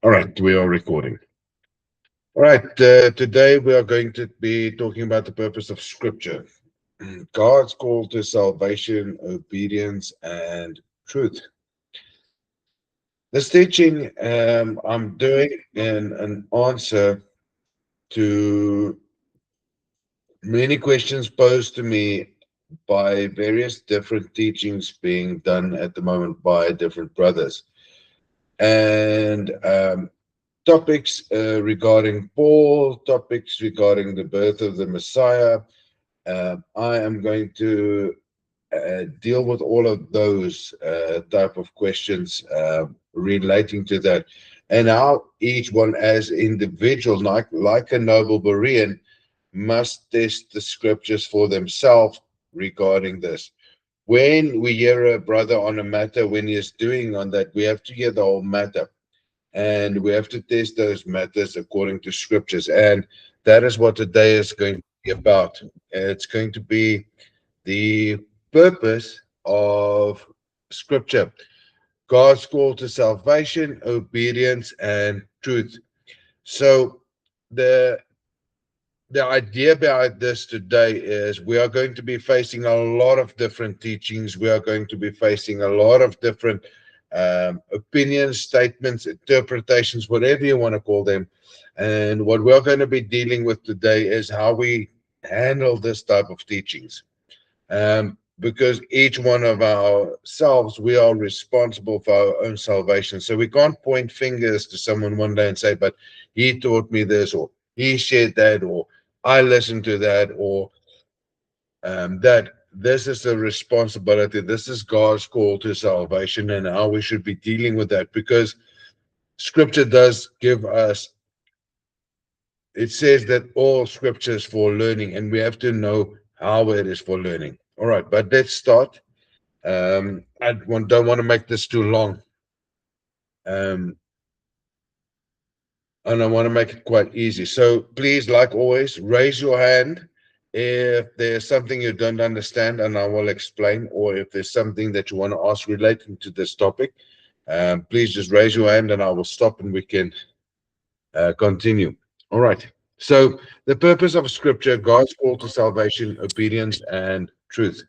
All right, we are recording. All right, today we are going to be talking about the purpose of Scripture. God's call to salvation, obedience, and truth. This teaching I'm doing in an answer to many questions posed to me by various different teachings being done at the moment by different brothers. And topics regarding Paul, topics regarding the birth of the Messiah. I am going to deal with all of those type of questions relating to that, and how each one as individual, like a noble Berean, must test the scriptures for themselves regarding this. When we hear a brother on a matter, when he is doing on that, we have to hear the whole matter, and we have to test those matters according to scriptures. And that is what today is going to be about. It's going to be the purpose of scripture, God's call to salvation, obedience, and truth. So the the idea behind this today is we are going to be facing a lot of different teachings. We are going to be facing a lot of different opinions, statements, interpretations, whatever you want to call them. And what we're going to be dealing with today is how we handle this type of teachings. Because each one of ourselves, we are responsible for our own salvation. So we can't point fingers to someone one day and say, but he taught me this, or he shared that, or I listened to that, or that. This is the responsibility. This is God's call to salvation, and how we should be dealing with that, because scripture does give us, it says that all scripture is for learning, and we have to know how it is for learning. All right, but let's start. Don't want to make this too long. Um, and I want to make it quite easy. So please, like always, raise your hand if there's something you don't understand, and I will explain, or if there's something that you want to ask relating to this topic. Please just raise your hand and I will stop and we can continue. All right. So the purpose of scripture, God's call to salvation, obedience, and truth.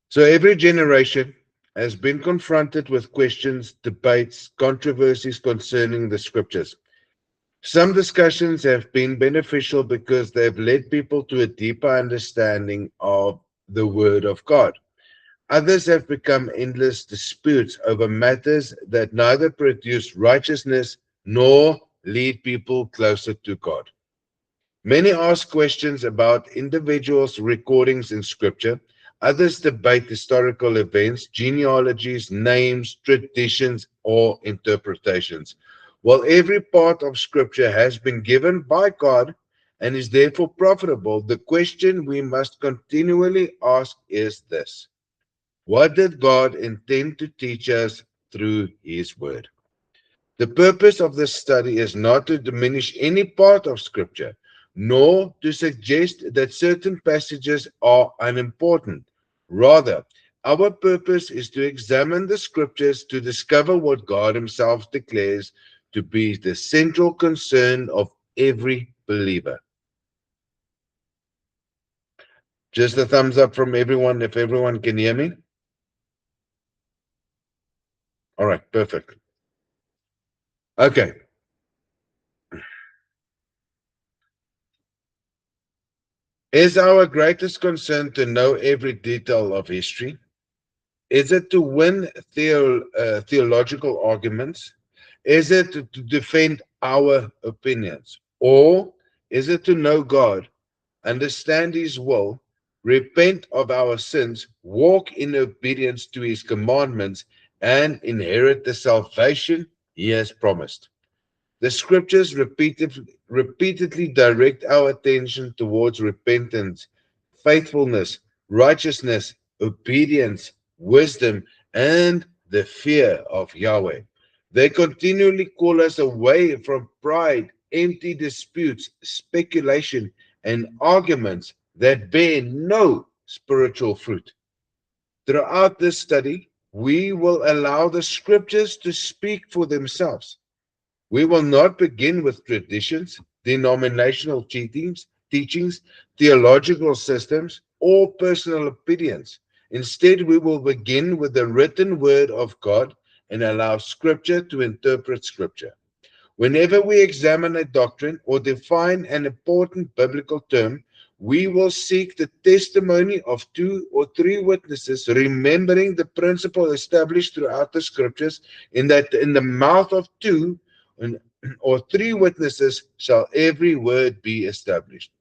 So every generation has been confronted with questions, debates, controversies concerning the scriptures. Some discussions have been beneficial because they have led people to a deeper understanding of the Word of God. Others have become endless disputes over matters that neither produce righteousness nor lead people closer to God. Many ask questions about individuals' recordings in Scripture. Others debate historical events, genealogies, names, traditions, or interpretations. While every part of Scripture has been given by God and is therefore profitable, the question we must continually ask is this: what did God intend to teach us through His Word? The purpose of this study is not to diminish any part of Scripture, nor to suggest that certain passages are unimportant. Rather, our purpose is to examine the Scriptures to discover what God Himself declares to be the central concern of every believer. Just a thumbs up from everyone if everyone can hear me. All right, perfect. Okay. Is our greatest concern to know every detail of history? Is it to win theological arguments? Is it to defend our opinions? Or is it to know God, understand His will, repent of our sins, walk in obedience to His commandments, and inherit the salvation He has promised? The scriptures repeatedly direct our attention towards repentance, faithfulness, righteousness, obedience, wisdom, and the fear of Yahweh. They continually call us away from pride, empty disputes, speculation, and arguments that bear no spiritual fruit. Throughout this study, we will allow the scriptures to speak for themselves. We will not begin with traditions, denominational teachings, theological systems, or personal opinions. Instead, we will begin with the written word of God and allow scripture to interpret scripture. Whenever we examine a doctrine or define an important biblical term, we will seek the testimony of two or three witnesses, remembering the principle established throughout the scriptures, in that in the mouth of two or three witnesses shall every word be established.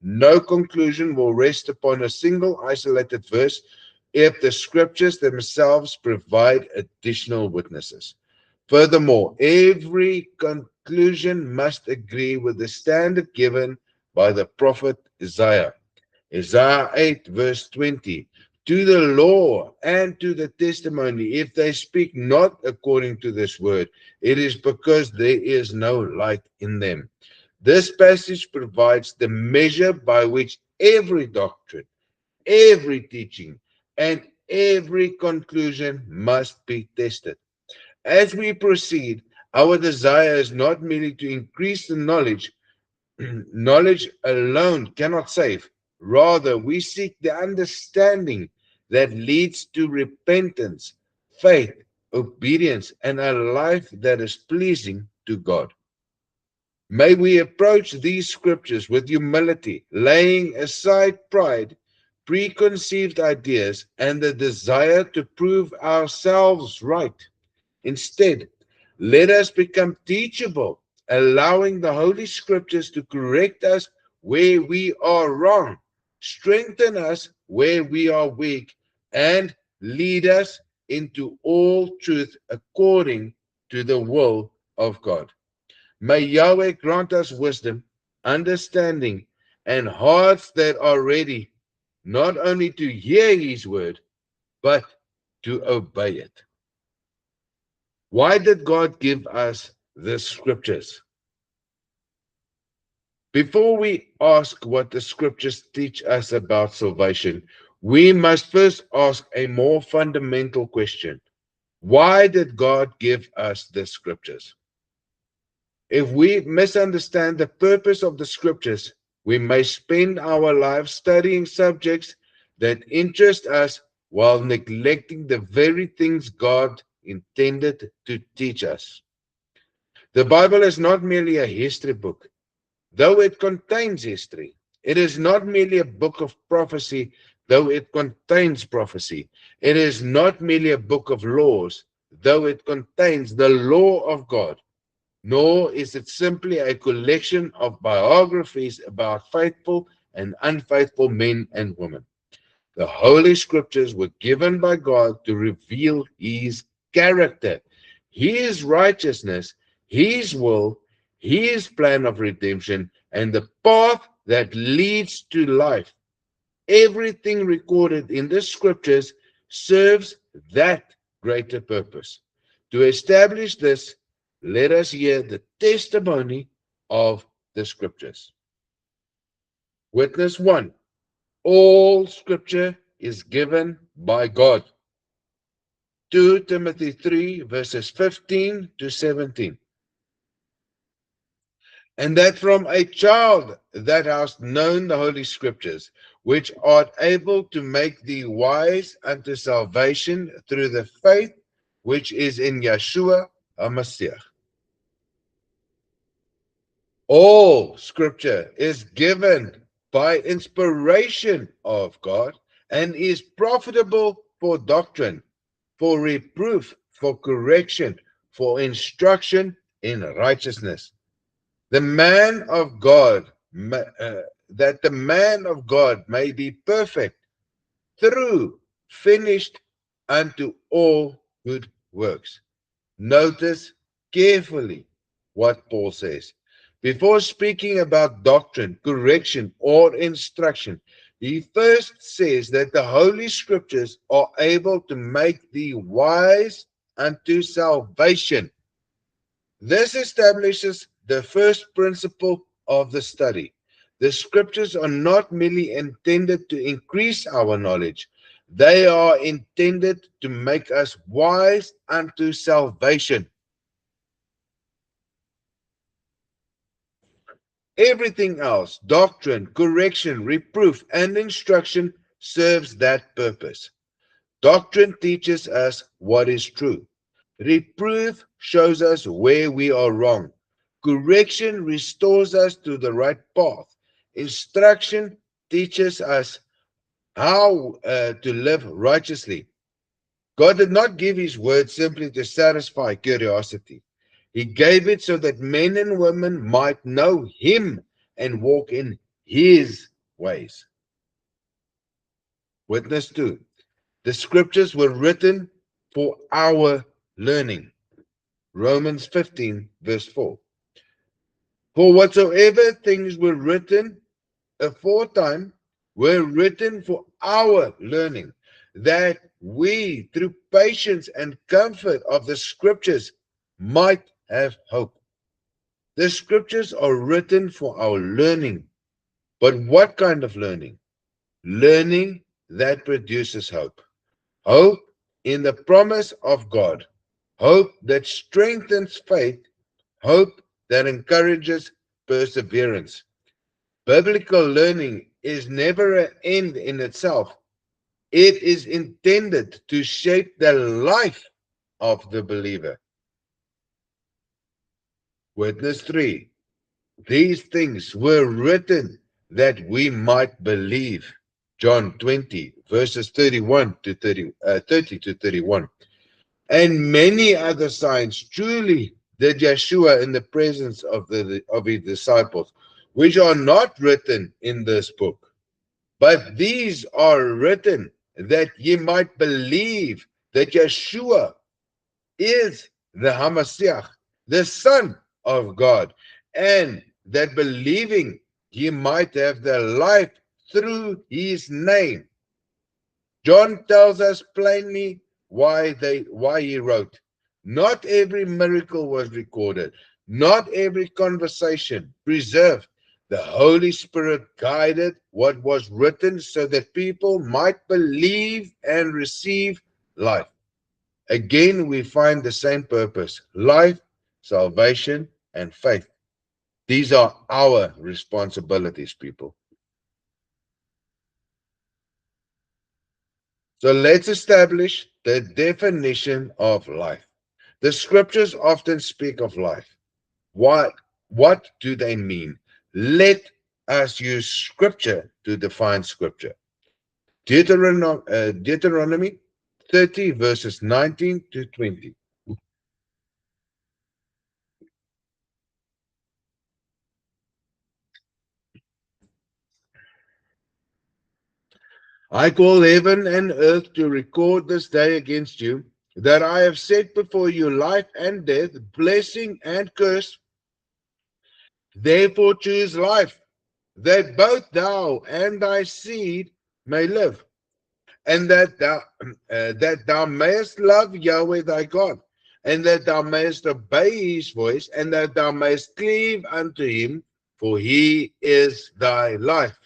No conclusion will rest upon a single isolated verse if the scriptures themselves provide additional witnesses. Furthermore, every conclusion must agree with the standard given by the prophet Isaiah. Isaiah 8, verse 20. To the law and to the testimony, if they speak not according to this word, it is because there is no light in them. This passage provides the measure by which every doctrine, every teaching, and every conclusion must be tested. As we proceed, our desire is not merely to increase the knowledge. Knowledge alone cannot save. Rather, we seek the understanding that leads to repentance, faith, obedience, and a life that is pleasing to God. May we approach these scriptures with humility, laying aside pride, preconceived ideas, and the desire to prove ourselves right. Instead, let us become teachable, allowing the Holy Scriptures to correct us where we are wrong, strengthen us where we are weak, and lead us into all truth according to the will of God. May Yahweh grant us wisdom, understanding, and hearts that are ready not only to hear His word, but to obey it. Why did God give us the scriptures? Before we ask what the scriptures teach us about salvation, we must first ask a more fundamental question. Why did God give us the scriptures? If we misunderstand the purpose of the scriptures, we may spend our lives studying subjects that interest us while neglecting the very things God intended to teach us. The Bible is not merely a history book, though it contains history. It is not merely a book of prophecy, though it contains prophecy. It is not merely a book of laws, though it contains the law of God. Nor is it simply a collection of biographies about faithful and unfaithful men and women. The Holy Scriptures were given by God to reveal His character, His righteousness, His will, His plan of redemption, and the path that leads to life. Everything recorded in the Scriptures serves that greater purpose. To establish this, let us hear the testimony of the Scriptures. Witness 1. All Scripture is given by God. 2 Timothy 3, verses 15 to 17. And that from a child that hast known the Holy Scriptures, which art able to make thee wise unto salvation through the faith which is in Yeshua HaMashiach. All Scripture is given by inspiration of God and is profitable for doctrine, for reproof, for correction, for instruction in righteousness. The man of God, that the man of God may be perfect, through, finished unto all good works. Notice carefully what Paul says. Before speaking about doctrine, correction, or instruction, he first says that the Holy Scriptures are able to make thee wise unto salvation. This establishes the first principle of the study. The Scriptures are not merely intended to increase our knowledge, They are intended to make us wise unto salvation. Everything else, doctrine, correction, reproof, and instruction, serves that purpose. Doctrine teaches us what is true. Reproof shows us where we are wrong. Correction restores us to the right path. Instruction teaches us how to live righteously. God did not give his word simply to satisfy curiosity. He gave it so that men and women might know him and walk in his ways. Witness 2. The scriptures were written for our learning. Romans 15, verse 4. For whatsoever things were written aforetime were written for our learning, that we, through patience and comfort of the scriptures, might have hope. The scriptures are written for our learning. But what kind of learning? Learning that produces hope. Hope in the promise of God. Hope that strengthens faith. Hope that encourages perseverance. Biblical learning is never an end in itself. It is intended to shape the life of the believer. Witness 3. These things were written that we might believe. John 20, verses 31 to 30 to 31. And many other signs truly did Yeshua in the presence of his disciples, which are not written in this book. But these are written that ye might believe that Yeshua is the Hamashiach, the Son of God, and that believing ye might have the life through his name. John tells us plainly why he wrote. Not every miracle was recorded. Not every conversation preserved. The Holy Spirit guided what was written so that people might believe and receive life. Again, we find the same purpose: life, salvation, and faith. These are our responsibilities, people. So let's establish the definition of life. The scriptures often speak of life. What do they mean? Let us use scripture to define scripture. Deuteronomy 30, verses 19 to 20. I call heaven and earth to record this day against you, that I have set before you life and death, blessing and curse. Therefore choose life, that both thou and thy seed may live, and that thou mayest love Yahweh thy God, and that thou mayest obey his voice, and that thou mayest cleave unto him, for he is thy life.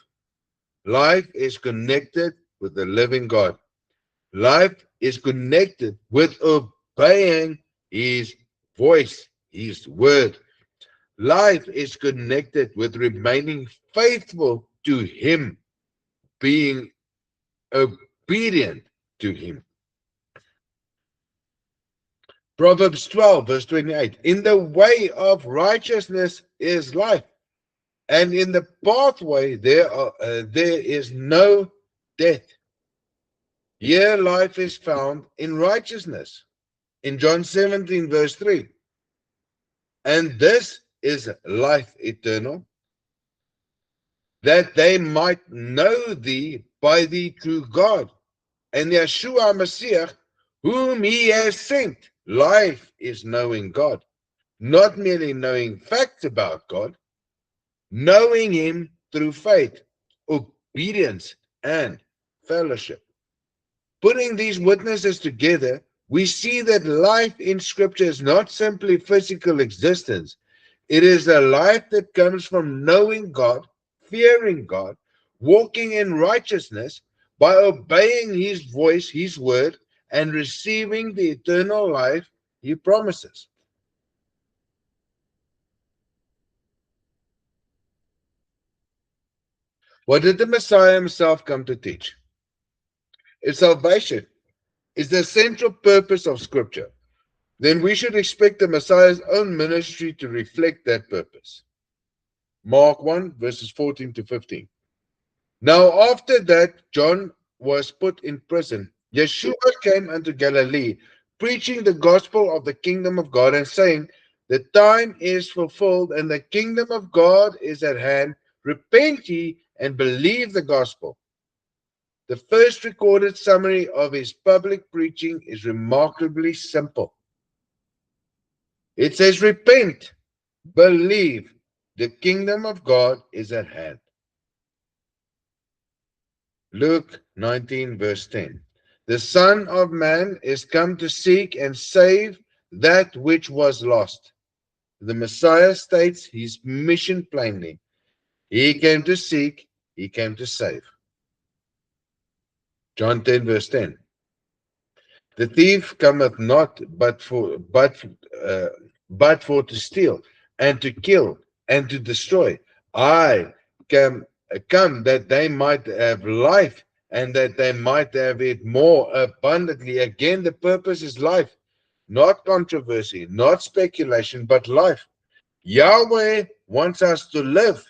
Life is connected with the living God. Life is connected with obeying his voice, his word. Life is connected with remaining faithful to him, being obedient to him. Proverbs 12, verse 28. In the way of righteousness is life, and in the pathway there is no death. Here life is found in righteousness. In John 17, verse 3. And this is life eternal, that they might know thee by the true God, and Yeshua Mashiach, whom he has sent. Life is knowing God, not merely knowing facts about God, knowing him through faith, obedience, and fellowship. Putting these witnesses together, we see that life in Scripture is not simply physical existence. It is a life that comes from knowing God, fearing God, walking in righteousness, by obeying his voice, his word, and receiving the eternal life he promises. What did the Messiah himself come to teach? If salvation is the central purpose of Scripture, then we should expect the Messiah's own ministry to reflect that purpose. Mark 1, verses 14 to 15. Now, after that, John was put in prison. Yeshua came unto Galilee, preaching the gospel of the kingdom of God and saying, the time is fulfilled and the kingdom of God is at hand. Repent ye and believe the gospel. The first recorded summary of his public preaching is remarkably simple. It says, repent, believe, the kingdom of God is at hand. Luke 19, verse 10. The Son of Man is come to seek and save that which was lost. The Messiah states his mission plainly. He came to seek, he came to save. John 10, verse 10. The thief cometh not but for to steal and to kill and to destroy. I come that they might have life and that they might have it more abundantly. Again, the purpose is life, not controversy, not speculation, but life. Yahweh wants us to live.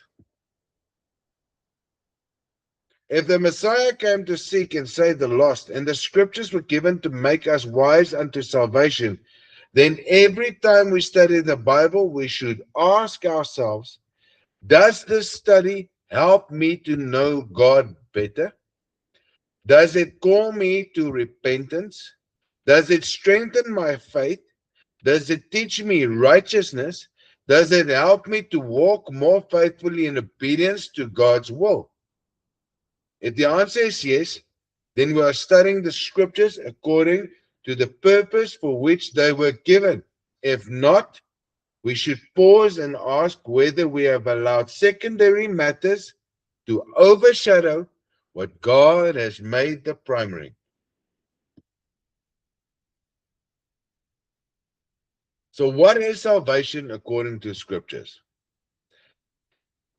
If the Messiah came to seek and save the lost, and the scriptures were given to make us wise unto salvation, then every time we study the Bible, we should ask ourselves, does this study help me to know God better? Does it call me to repentance? Does it strengthen my faith? Does it teach me righteousness? Does it help me to walk more faithfully in obedience to God's will? If the answer is yes, then we are studying the scriptures according to the purpose for which they were given. If not, we should pause and ask whether we have allowed secondary matters to overshadow what God has made the primary. So, what is salvation according to scriptures?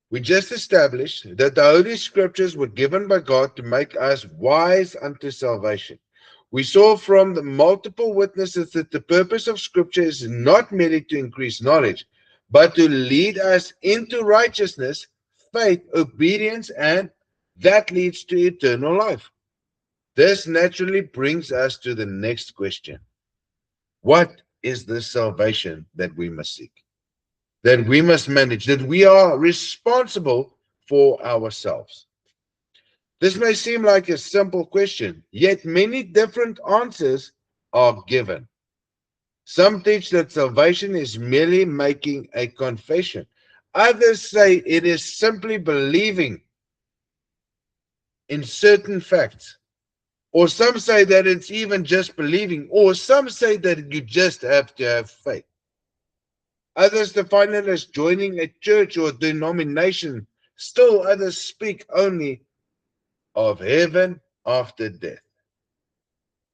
We just established that the Holy Scriptures were given by God to make us wise unto salvation. We saw from the multiple witnesses that the purpose of Scripture is not merely to increase knowledge, but to lead us into righteousness, faith, obedience, and that leads to eternal life. This naturally brings us to the next question. What is the salvation that we must seek? That we must manage, that we are responsible for ourselves? This may seem like a simple question, yet many different answers are given. Some teach that salvation is merely making a confession. Others say it is simply believing in certain facts. Or some say that it's even just believing. Or some say that you just have to have faith. Others define it as joining a church or denomination. Still others speak only of heaven after death.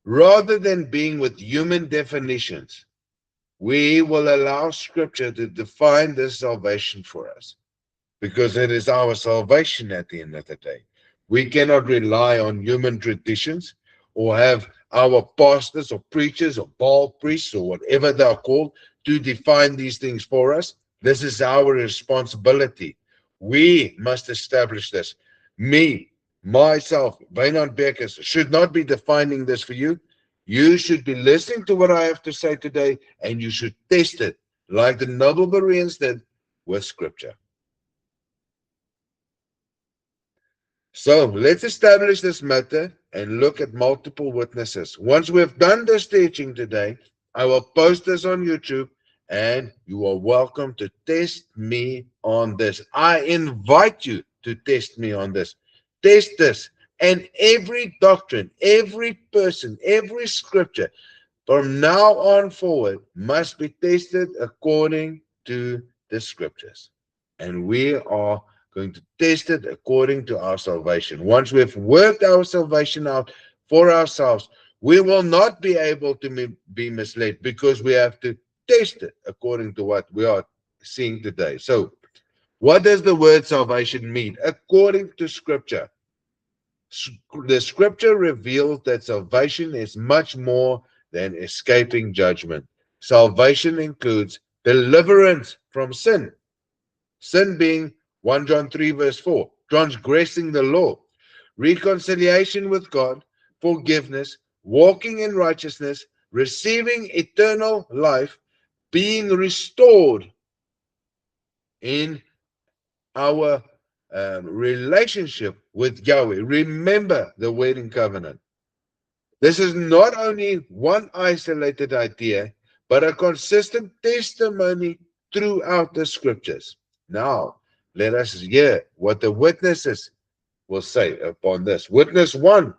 Rather than being with human definitions, we will allow Scripture to define this salvation for us, because it is our salvation at the end of the day. We cannot rely on human traditions or have our pastors or preachers or Baal priests or whatever they are called to define these things for us. This is our responsibility. We must establish this. Myself, Wynand Bekkers, should not be defining this for you. You should be listening to what I have to say today, and you should test it like the noble Bereans did with Scripture. So let's establish this matter and look at multiple witnesses. Once we've done this teaching today, I will post this on YouTube, and you are welcome to test me on this. I invite you to test me on this. Test this. And every doctrine, every person, every scripture from now on forward must be tested according to the scriptures. And we are going to test it according to our salvation. Once we've worked our salvation out for ourselves, we will not be able to be misled because we have to test it according to what we are seeing today. So, what does the word salvation mean? According to Scripture, the Scripture reveals that salvation is much more than escaping judgment. Salvation includes deliverance from sin. Sin being 1 John 3 verse 4, transgressing the law, reconciliation with God, forgiveness, walking in righteousness, receiving eternal life, being restored in our relationship with Yahweh. Remember the wedding covenant. This is not only one isolated idea, but a consistent testimony throughout the scriptures. Now, let us hear what the witnesses will say upon this. Witness 1.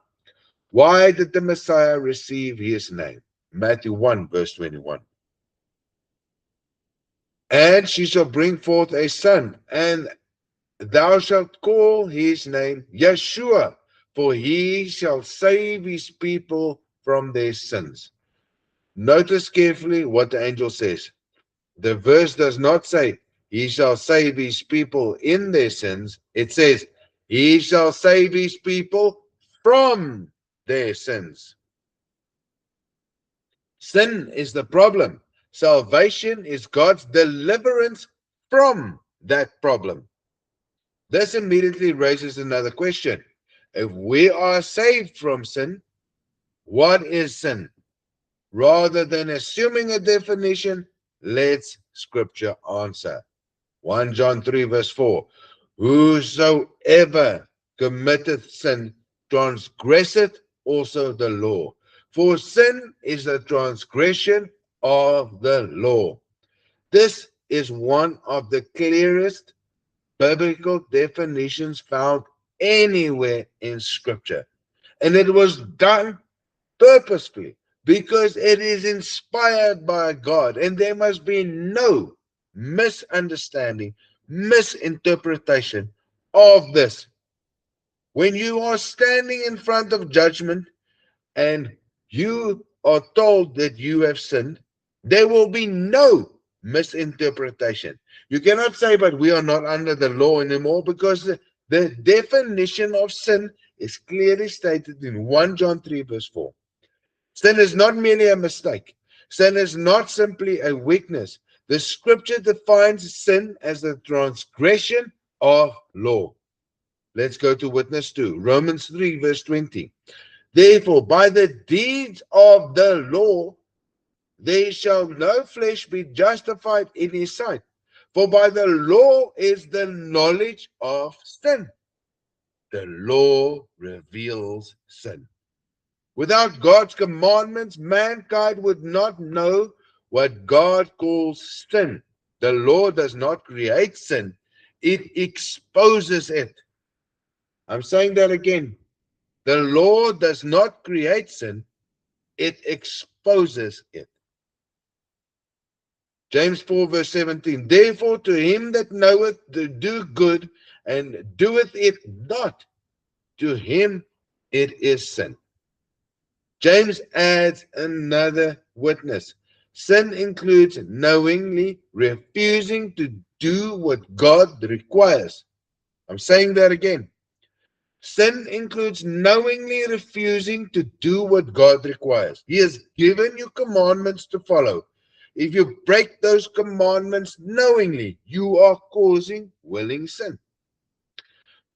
Why did the Messiah receive his name? Matthew 1, verse 21. And she shall bring forth a son, and thou shalt call his name Yeshua, for he shall save his people from their sins. Notice carefully what the angel says. The verse does not say, he shall save his people in their sins. It says, he shall save his people from their sins. Sin is the problem. Salvation is God's deliverance from that problem. This immediately raises another question. If we are saved from sin, what is sin? Rather than assuming a definition, let's Scripture answer. 1 John 3 verse 4. Whosoever committeth sin transgresseth also the law. For sin is the transgression of the law. This is one of the clearest biblical definitions found anywhere in Scripture. And it was done purposefully because it is inspired by God, and there must be no misunderstanding, misinterpretation of this. When you are standing in front of judgment and you are told that you have sinned, there will be no misinterpretation. You cannot say, but we are not under the law anymore, because the definition of sin is clearly stated in 1 John 3 verse 4. Sin is not merely a mistake. Sin is not simply a weakness. The Scripture defines sin as the transgression of law. Let's go to witness 2, Romans 3 verse 20. Therefore, by the deeds of the law, there shall no flesh be justified in his sight. For by the law is the knowledge of sin. The law reveals sin. Without God's commandments, mankind would not know what God calls sin. The law does not create sin, it exposes it. I'm saying that again. The law does not create sin, it exposes it. James 4 verse 17. Therefore to him that knoweth to do good and doeth it not, to him it is sin. James adds another witness. Sin includes knowingly refusing to do what God requires. I'm saying that again. Sin includes knowingly refusing to do what God requires. He has given you commandments to follow. If you break those commandments knowingly, you are causing willing sin.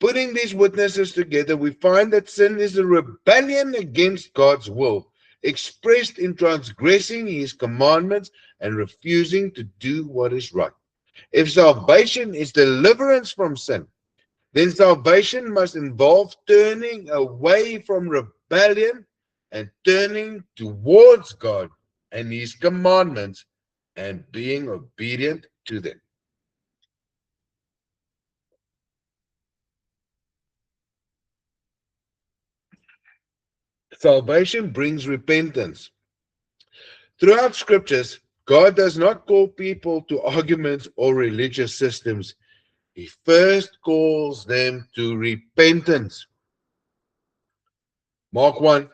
Putting these witnesses together, we find that sin is a rebellion against God's will, expressed in transgressing his commandments and refusing to do what is right. If salvation is deliverance from sin, then salvation must involve turning away from rebellion and turning towards God and his commandments and being obedient to them. Salvation brings repentance. Throughout scriptures, God does not call people to arguments or religious systems. He first calls them to repentance. Mark 1,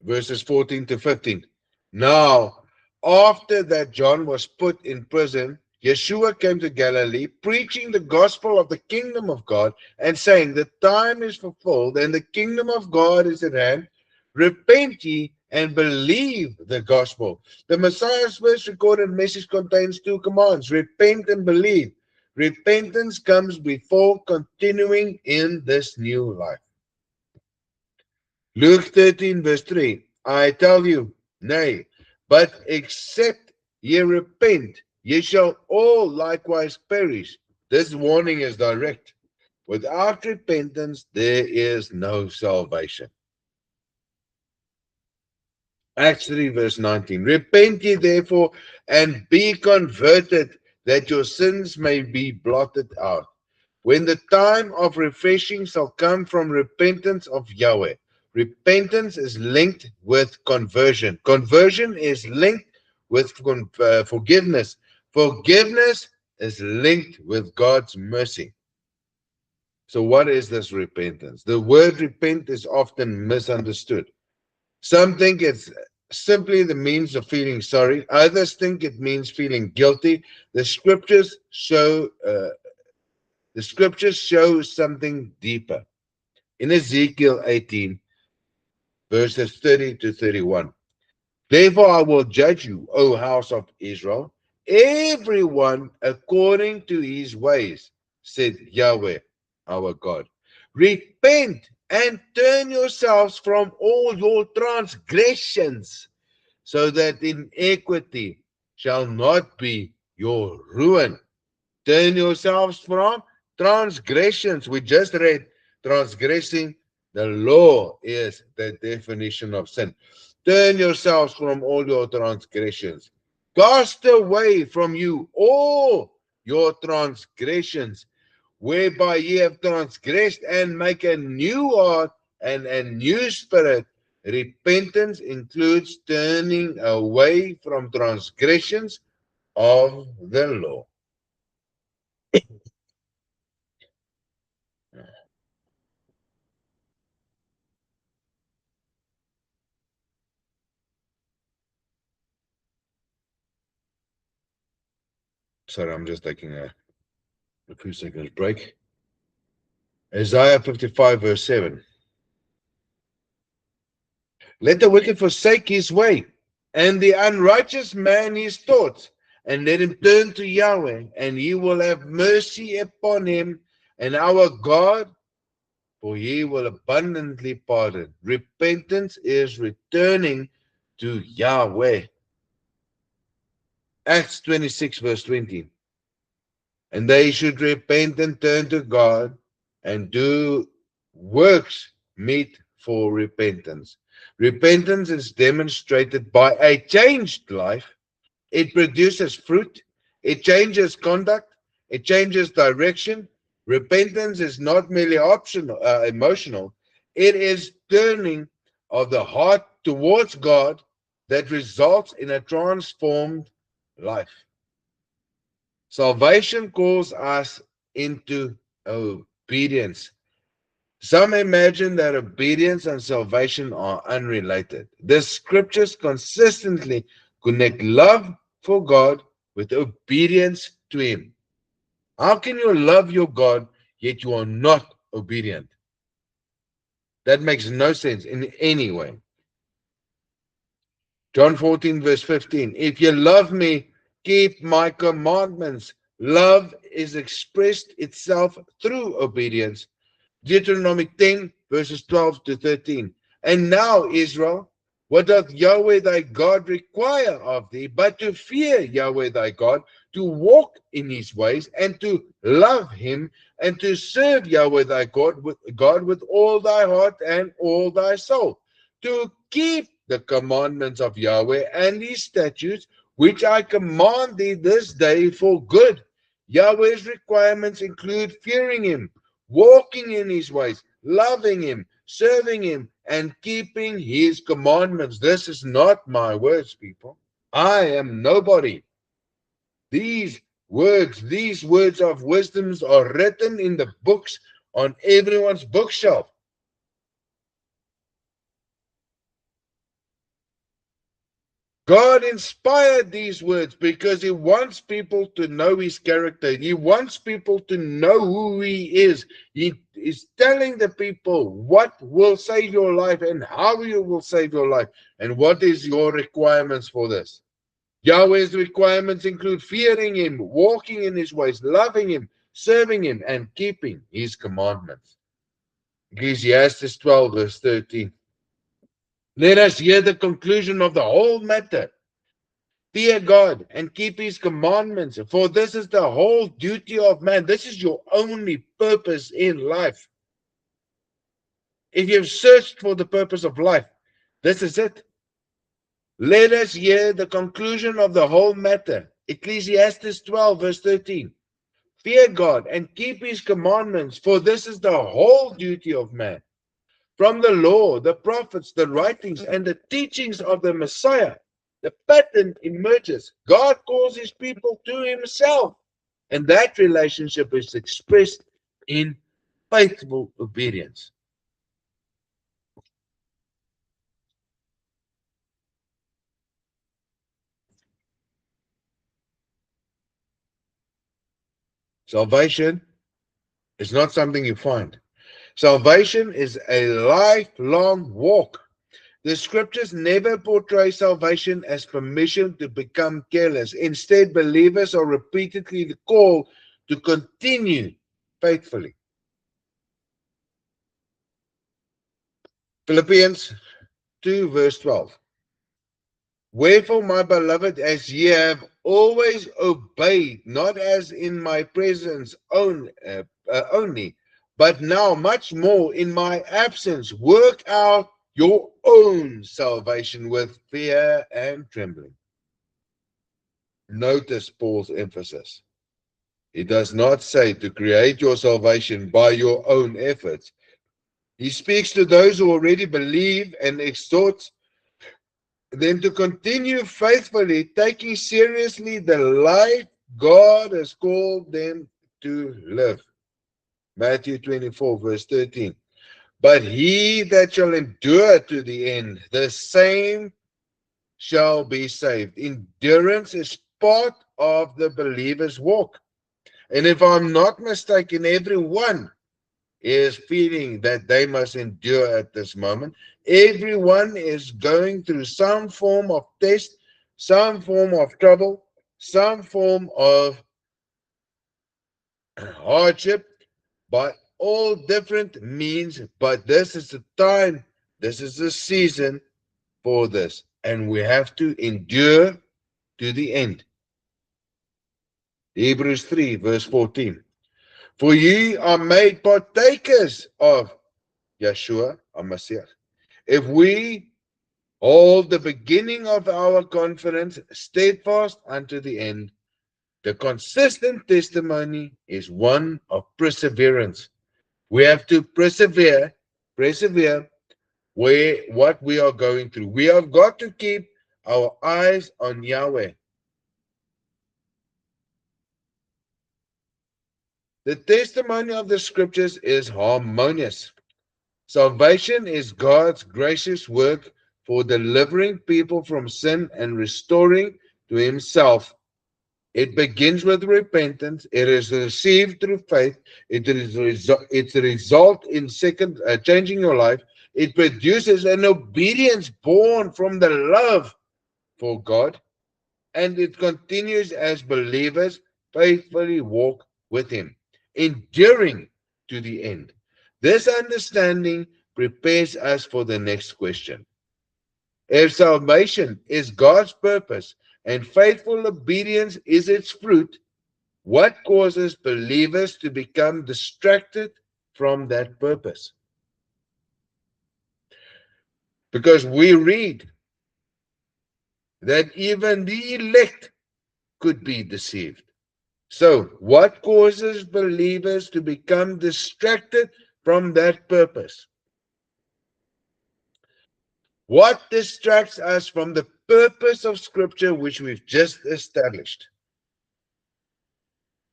verses 14 to 15. Now, after that John was put in prison, Yeshua came to Galilee, preaching the gospel of the kingdom of God, and saying, the time is fulfilled, and the kingdom of God is at hand. Repent ye and believe the gospel. The Messiah's first recorded message contains two commands: repent and believe. Repentance comes before continuing in this new life. Luke 13, verse 3. I tell you, nay, but except ye repent, ye shall all likewise perish. This warning is direct. Without repentance, there is no salvation. Acts 3, verse 19. Repent ye therefore and be converted, that your sins may be blotted out, when the time of refreshing shall come from repentance of Yahweh. Repentance is linked with conversion. Conversion is linked with forgiveness. Forgiveness is linked with God's mercy. So what is this repentance? The word repent is often misunderstood. Some think it's simply the means of feeling sorry. Others think it means feeling guilty. The scriptures show something deeper. In Ezekiel 18, verses 30 to 31. Therefore I will judge you, O house of Israel, everyone according to his ways, said Yahweh, our God. Repent and turn yourselves from all your transgressions, so that iniquity shall not be your ruin. Turn yourselves from transgressions. We just read transgressing the law is the definition of sin. Turn yourselves from all your transgressions. Cast away from you all your transgressions, whereby ye have transgressed, and make a new heart and a new spirit. Repentance includes turning away from transgressions of the law. Sorry, I'm just taking a few seconds break. Isaiah 55, verse 7. Let the wicked forsake his way, and the unrighteous man his thoughts, and let him turn to Yahweh, and he will have mercy upon him, and our God, for he will abundantly pardon. Repentance is returning to Yahweh. Acts 26, verse 20. And they should repent and turn to God and do works meet for repentance. Repentance is demonstrated by a changed life. It produces fruit. It changes conduct. It changes direction. Repentance is not merely optional, emotional. It is turning of the heart towards God that results in a transformed life. Salvation calls us into obedience. Some imagine that obedience and salvation are unrelated. The scriptures consistently connect love for God with obedience to Him. How can you love your God yet you are not obedient? That makes no sense in any way. John 14, verse 15. If you love me, keep my commandments. Love is expressed itself through obedience. Deuteronomy 10, verses 12 to 13. And now, Israel, what doth Yahweh thy God require of thee, but to fear Yahweh thy God, to walk in his ways, and to love him, and to serve Yahweh thy God with all thy heart and all thy soul, to keep the commandments of Yahweh and his statutes, which I command thee this day for good. Yahweh's requirements include fearing him, walking in his ways, loving him, serving him, and keeping his commandments. This is not my words, people. I am nobody. These Words, these words of wisdoms are written in the books on everyone's bookshelf. God inspired these words because he wants people to know his character. He wants people to know who he is. He is telling the people what will save your life and how you will save your life and what is your requirements for this. Yahweh's requirements include fearing him, walking in his ways, loving him, serving him, and keeping his commandments. Ecclesiastes 12, verse 13. Let us hear the conclusion of the whole matter. Fear God and keep his commandments, for this is the whole duty of man. This is your only purpose in life. If you've searched for the purpose of life, this is it. Let us hear the conclusion of the whole matter. Ecclesiastes 12, verse 13. Fear God and keep his commandments, for this is the whole duty of man. From the law, the prophets, the writings, and the teachings of the Messiah, the pattern emerges. God calls his people to himself, and that relationship is expressed in faithful obedience. Salvation is not something you find. Salvation is a lifelong walk. The scriptures never portray salvation as permission to become careless. Instead, believers are repeatedly called to continue faithfully. Philippians 2, verse 12. Wherefore, my beloved, as ye have always obeyed, not as in my presence only, but now much more in my absence, work out your own salvation with fear and trembling. Notice Paul's emphasis. He does not say to create your salvation by your own efforts. He speaks to those who already believe and exhorts them to continue faithfully, taking seriously the life God has called them to live. Matthew 24, verse 13. But he that shall endure to the end, the same shall be saved. Endurance is part of the believer's walk. And if I'm not mistaken, everyone is feeling that they must endure at this moment. Everyone is going through some form of test, some form of trouble, some form of hardship, by all different means. But this is the time, this is the season for this. And we have to endure to the end. Hebrews 3, verse 14. For ye are made partakers of Yeshua, HaMashiach. If we hold the beginning of our confidence steadfast unto the end, the consistent testimony is one of perseverance. We have to persevere where what we are going through. We have got to keep our eyes on Yahweh. The testimony of the scriptures is harmonious. Salvation is God's gracious work for delivering people from sin and restoring to himself. It begins with repentance. It is received through faith. It's a result in changing your life. It produces an obedience born from the love for God, and it continues as believers faithfully walk with him, enduring to the end. This understanding prepares us for the next question. If salvation is God's purpose and faithful obedience is its fruit, what causes believers to become distracted from that purpose? Because we read that even the elect could be deceived. So, what causes believers to become distracted from that purpose? What distracts us from the purpose of Scripture which we've just established?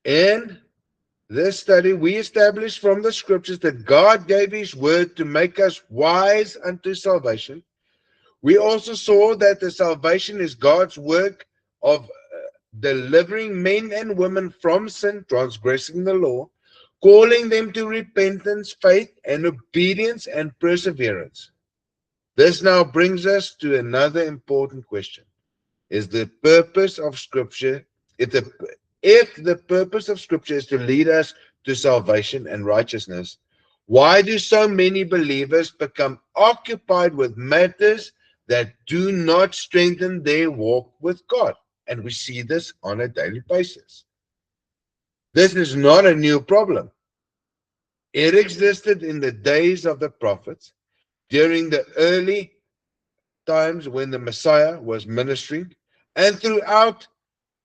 In this study, we established from the scriptures that God gave his word to make us wise unto salvation. We also saw that the salvation is God's work of delivering men and women from sin, transgressing the law, calling them to repentance, faith, and obedience and perseverance. This now brings us to another important question. Is the purpose of Scripture, if the purpose of Scripture is to lead us to salvation and righteousness, why do so many believers become occupied with matters that do not strengthen their walk with God? And we see this on a daily basis. This is not a new problem. It existed in the days of the prophets, during the early times when the Messiah was ministering, and throughout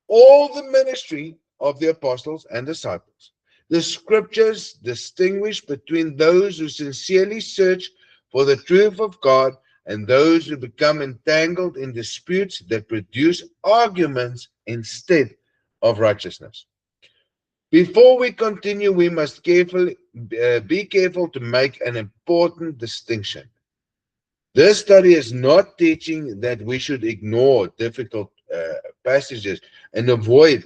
all the ministry of the apostles and disciples. The scriptures distinguish between those who sincerely search for the truth of God and those who become entangled in disputes that produce arguments instead of righteousness. Before we continue, we must be careful to make an important distinction. This study is not teaching that we should ignore difficult passages and avoid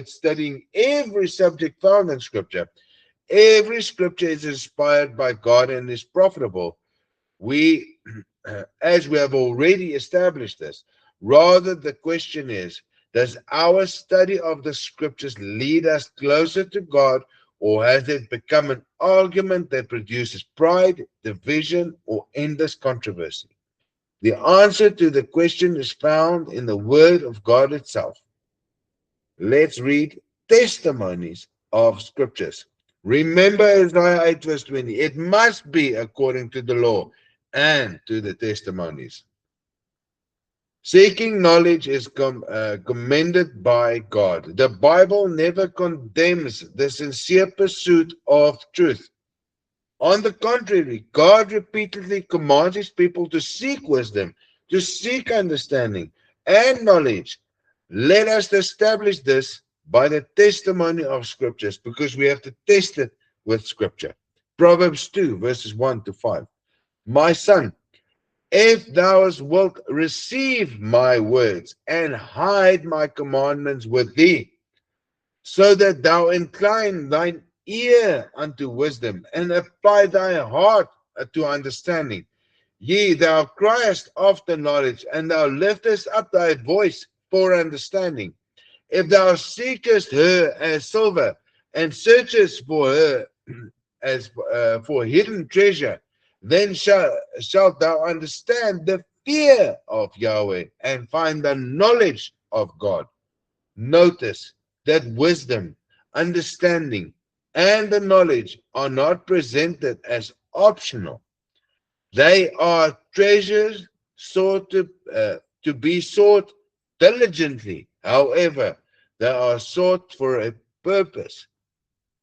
studying every subject found in Scripture. Every Scripture is inspired by God and is profitable. We, as we have already established this, rather the question is, does our study of the Scriptures lead us closer to God, or has it become an argument that produces pride, division, or endless controversy? The answer to the question is found in the Word of God itself. Let's read testimonies of Scriptures. Remember Isaiah 8 verse 20. It must be according to the law and to the testimonies. Seeking knowledge is commended by God. The Bible never condemns the sincere pursuit of truth. On the contrary, God repeatedly commands his people to seek wisdom, to seek understanding and knowledge. Let us establish this by the testimony of scriptures, because we have to test it with scripture. Proverbs 2, verses 1 to 5. My son, if thou wilt receive my words and hide my commandments with thee, so that thou incline thine ear unto wisdom and apply thy heart to understanding. Yea, thou criest after knowledge, and thou liftest up thy voice for understanding. If thou seekest her as silver, and searchest for her as for hidden treasure, then shalt thou understand the fear of Yahweh and find the knowledge of God. Notice that wisdom, understanding, and the knowledge are not presented as optional. They are treasures to be sought diligently. However, they are sought for a purpose.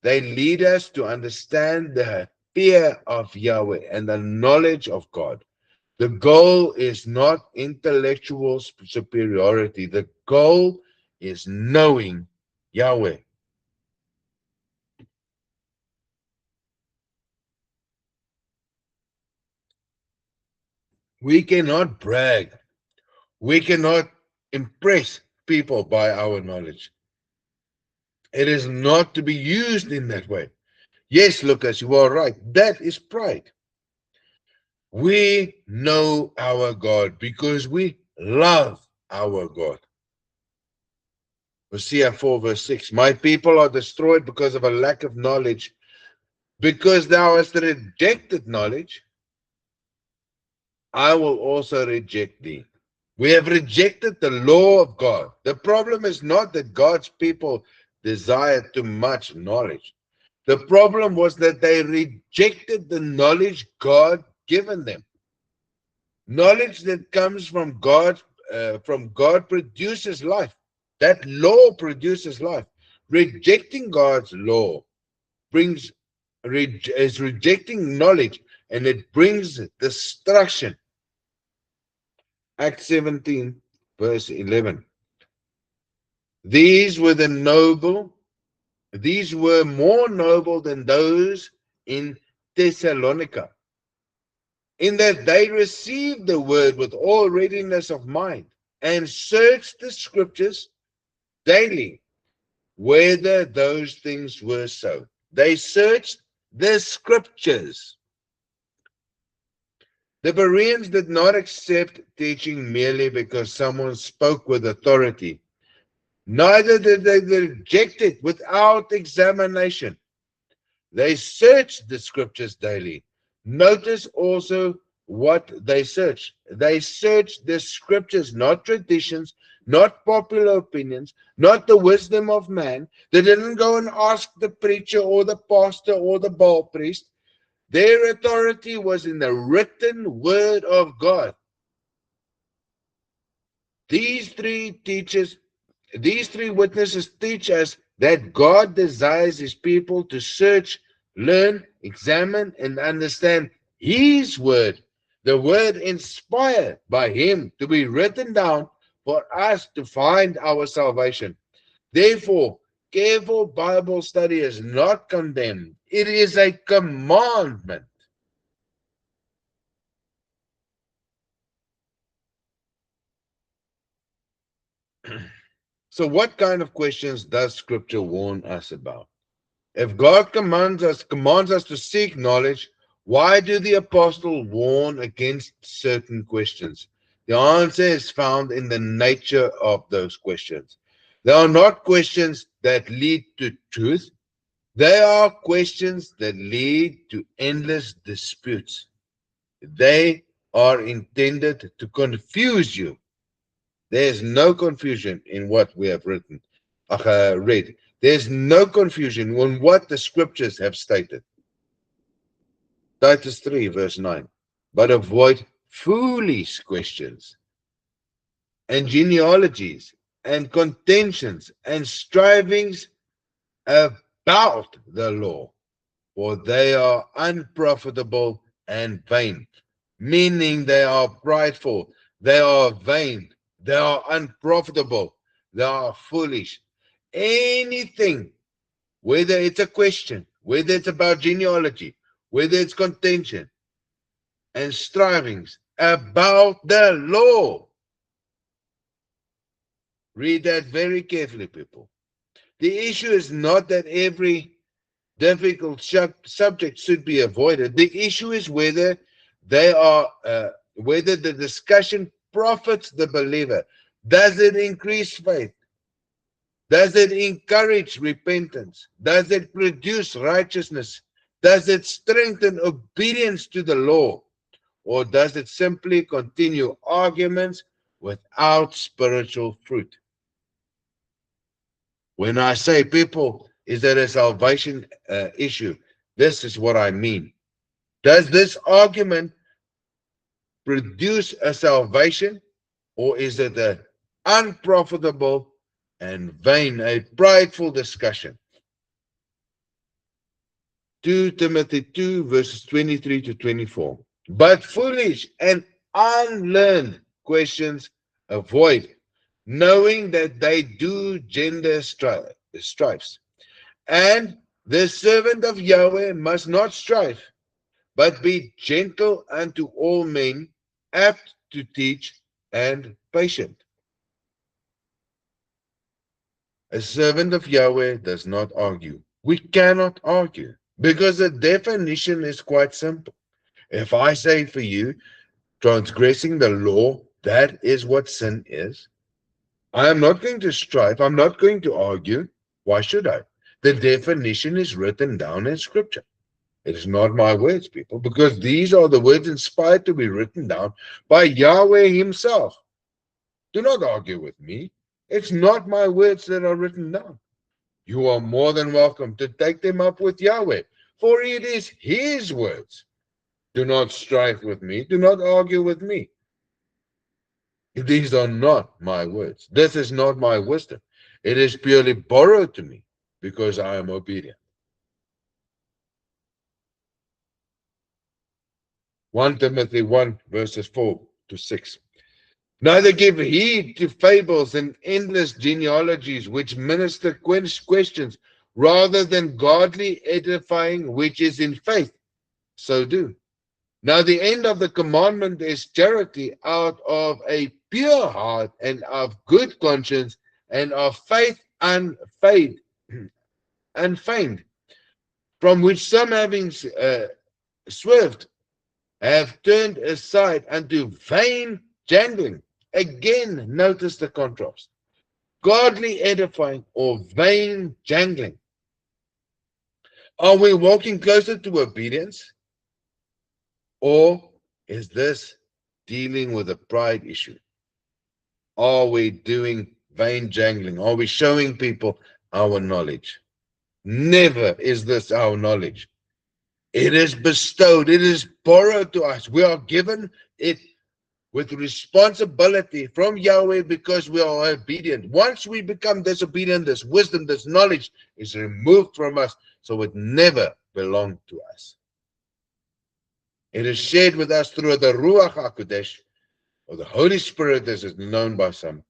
They lead us to understand the fear of Yahweh and the knowledge of God. The goal is not intellectual superiority. The goal is knowing Yahweh. We cannot brag. We cannot impress people by our knowledge. It is not to be used in that way. Yes, Lucas, you are right. That is pride. We know our God because we love our God. Hosea 4 verse 6. My people are destroyed because of a lack of knowledge. Because thou hast rejected knowledge, I will also reject thee. We have rejected the law of God. The problem is not that God's people desire too much knowledge. The problem was that they rejected the knowledge God given them. Knowledge that comes from God produces life. That law produces life. Rejecting God's law is rejecting knowledge, and it brings destruction. Acts 17, verse 11. These were the noble These were more noble than those in Thessalonica, in that they received the word with all readiness of mind and searched the scriptures daily whether those things were so. They searched the scriptures. The Bereans did not accept teaching merely because someone spoke with authority. Neither did they reject it without examination. They searched the scriptures daily. Notice also what they searched. They searched the scriptures, not traditions, not popular opinions, not the wisdom of man. They didn't go and ask the preacher or the pastor or the Baal priest. Their authority was in the written word of God. These three witnesses teach us that God desires his people to search, learn, examine, and understand his word, the word inspired by him to be written down for us to find our salvation. Therefore, careful Bible study is not condemned, it is a commandment. So, what kind of questions does Scripture warn us about? If God commands us to seek knowledge, why do the apostles warn against certain questions? The answer is found in the nature of those questions. They are not questions that lead to truth. They are questions that lead to endless disputes. They are intended to confuse you. There is no confusion in what we have read. There's no confusion on what the scriptures have stated. Titus 3, verse 9. But avoid foolish questions and genealogies and contentions and strivings about the law, for they are unprofitable and vain, meaning they are prideful, they are vain, they are unprofitable, they are foolish. Anything, whether it's a question, whether it's about genealogy, whether it's contention and strivings about the law. Read that very carefully, people. The issue is not that every difficult subject should be avoided. The issue is whether whether the discussion profits the believer. Does it increase faith? Does it encourage repentance? Does it produce righteousness? Does it strengthen obedience to the law? Or does it simply continue arguments without spiritual fruit? When I say, people, is there a salvation issue? This is what I mean. Does this argument produce a salvation, or is it an unprofitable and vain, a prideful discussion? 2 Timothy 2, verses 23 to 24. But foolish and unlearned questions avoid, knowing that they do gender strifes. And the servant of Yahweh must not strive, but be gentle unto all men, apt to teach, and patient. A servant of Yahweh does not argue. We cannot argue because the definition is quite simple. If I say for you, transgressing the law, that is what sin is, I am not going to strive. I'm not going to argue. Why should I? The definition is written down in Scripture. It is not my words, people, because these are the words inspired to be written down by Yahweh himself. Do not argue with me. It's not my words that are written down. You are more than welcome to take them up with Yahweh, for it is his words. Do not strive with me. Do not argue with me. These are not my words. This is not my wisdom. It is purely borrowed to me because I am obedient. 1 Timothy 1, verses 4 to 6. Neither give heed to fables and endless genealogies which minister questions rather than godly edifying which is in faith, so do. Now, the end of the commandment is charity out of a pure heart and of good conscience and of faith unfeigned, from which some having swerved have turned aside unto vain jangling. Again, notice the contrast. Godly edifying or vain jangling. Are we walking closer to obedience? Or is this dealing with a pride issue? Are we doing vain jangling? Are we showing people our knowledge? Never is this our knowledge. It is bestowed, it is borrowed to us. We are given it with responsibility from Yahweh because we are obedient. Once we become disobedient, this wisdom, this knowledge is removed from us, so it never belonged to us. It is shared with us through the Ruach HaKodesh, or the Holy Spirit as is known by some.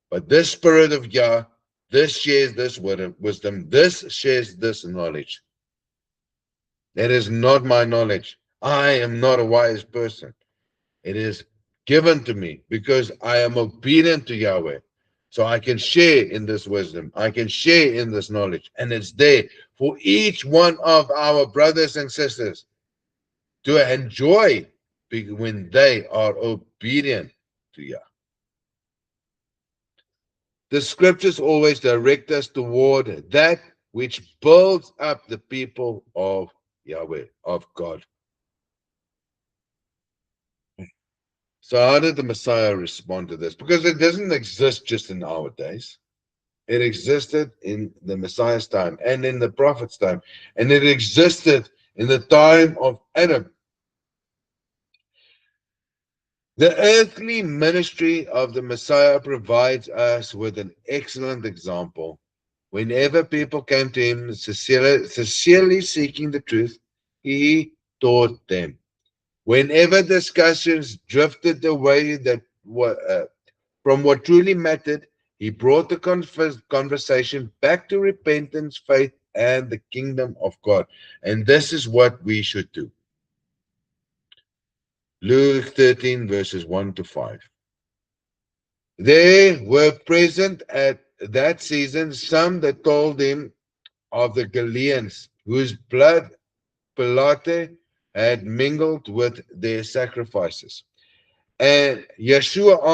But this Spirit of Yah, this shares this wisdom, this shares this knowledge. That is not my knowledge. I am not a wise person. It is given to me because I am obedient to Yahweh. So I can share in this wisdom. I can share in this knowledge. And it's there for each one of our brothers and sisters to enjoy when they are obedient to Yah. The scriptures always direct us toward that which builds up the people of Yahweh, of God. So how did the Messiah respond to this? Because it doesn't exist just in our days. It existed in the Messiah's time and in the prophet's time. And it existed in the time of Adam. The earthly ministry of the Messiah provides us with an excellent example. Whenever people came to him sincerely seeking the truth, he taught them. Whenever discussions drifted away from what truly mattered, he brought the conversation back to repentance, faith, and the kingdom of God. And this is what we should do. Luke 13, verses 1 to 5. There were present at that season some that told him of the Galileans, whose blood Pilate had mingled with their sacrifices. And Yeshua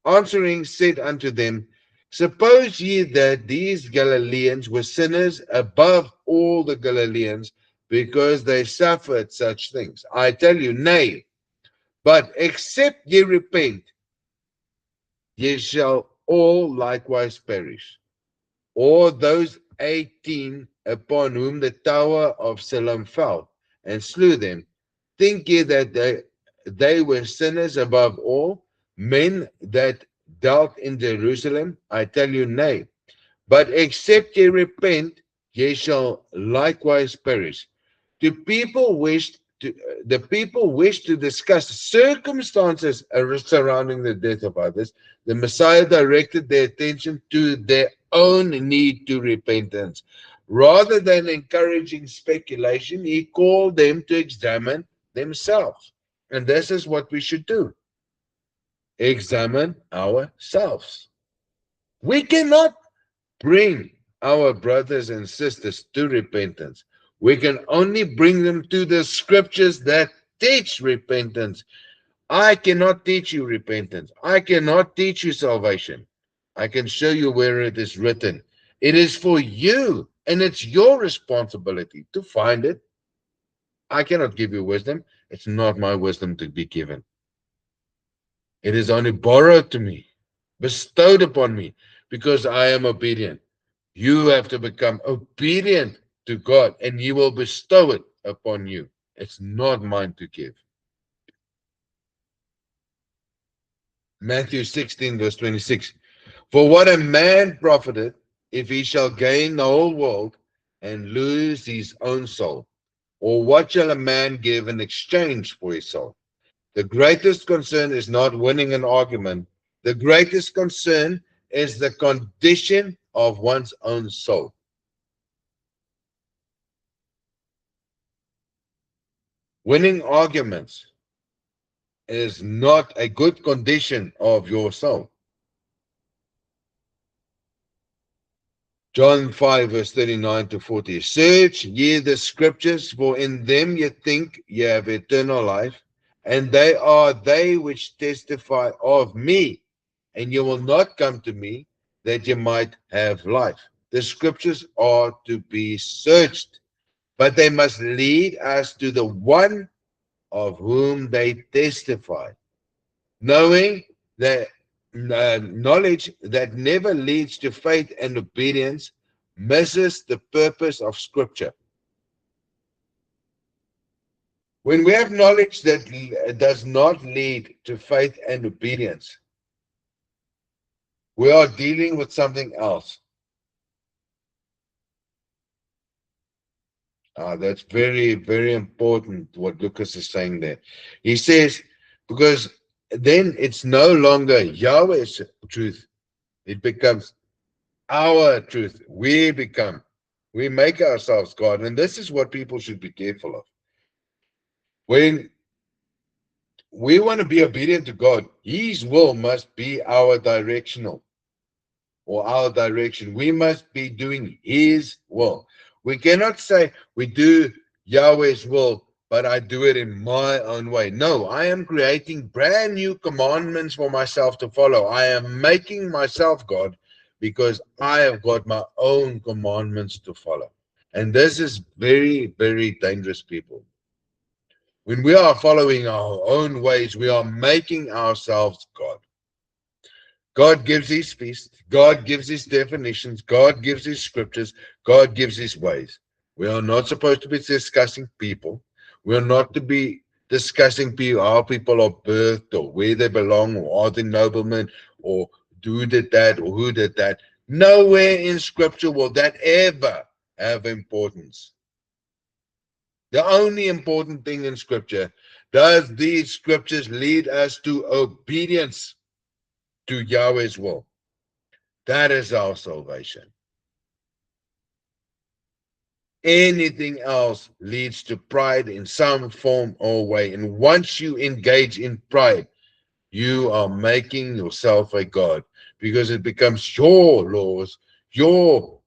answering said unto them, suppose ye that these Galileans were sinners above all the Galileans, because they suffered such things? I tell you, nay, but except ye repent, ye shall all likewise perish. Or those 18 upon whom the tower of Siloam fell and slew them, think ye that they were sinners above all men that dwelt in Jerusalem? I tell you, nay. But except ye repent, ye shall likewise perish. The people wished to discuss circumstances surrounding the death of others. The Messiah directed their attention to their own need to repentance. Rather than encouraging speculation, he called them to examine themselves. And this is what we should do. Examine ourselves. We cannot bring our brothers and sisters to repentance. We can only bring them to the scriptures that teach repentance. I cannot teach you repentance. I cannot teach you salvation. I can show you where it is written. It is for you, and it's your responsibility to find it. I cannot give you wisdom. It's not my wisdom to be given. It is only borrowed to me, bestowed upon me, because I am obedient. You have to become obedient to God, and He will bestow it upon you. It's not mine to give. Matthew 16, verse 26. For what a man profiteth if he shall gain the whole world and lose his own soul? Or what shall a man give in exchange for his soul? The greatest concern is not winning an argument. The greatest concern is the condition of one's own soul. Winning arguments is not a good condition of your soul. John 5, verse 39 to 40. Search ye the scriptures, for in them ye think ye have eternal life, and they are they which testify of me, and ye will not come to me that ye might have life. The scriptures are to be searched, but they must lead us to the one of whom they testify, knowing that knowledge that never leads to faith and obedience misses the purpose of Scripture. When we have knowledge that does not lead to faith and obedience, we are dealing with something else. That's very, very important what Lucas is saying there. He says, because then it's no longer Yahweh's truth, it becomes our truth. We make ourselves God. And this is what people should be careful of. When we want to be obedient to God, His will must be our directional or our direction. We must be doing His will. We cannot say we do Yahweh's will, but I do it in my own way. No, I am creating brand new commandments for myself to follow. I am making myself God because I have got my own commandments to follow. And this is very, very dangerous, people. When we are following our own ways, we are making ourselves God. God gives His feast, God gives His definitions, God gives His scriptures, God gives His ways. We are not supposed to be discussing people. We are not to be discussing people, how people are birthed or where they belong or are they noblemen or who did that or who did that. Nowhere in scripture will that ever have importance. The only important thing in scripture, does these scriptures lead us to obedience to Yahweh's will? That is our salvation. Anything else leads to pride in some form or way. And once you engage in pride, you are making yourself a God because it becomes your laws, your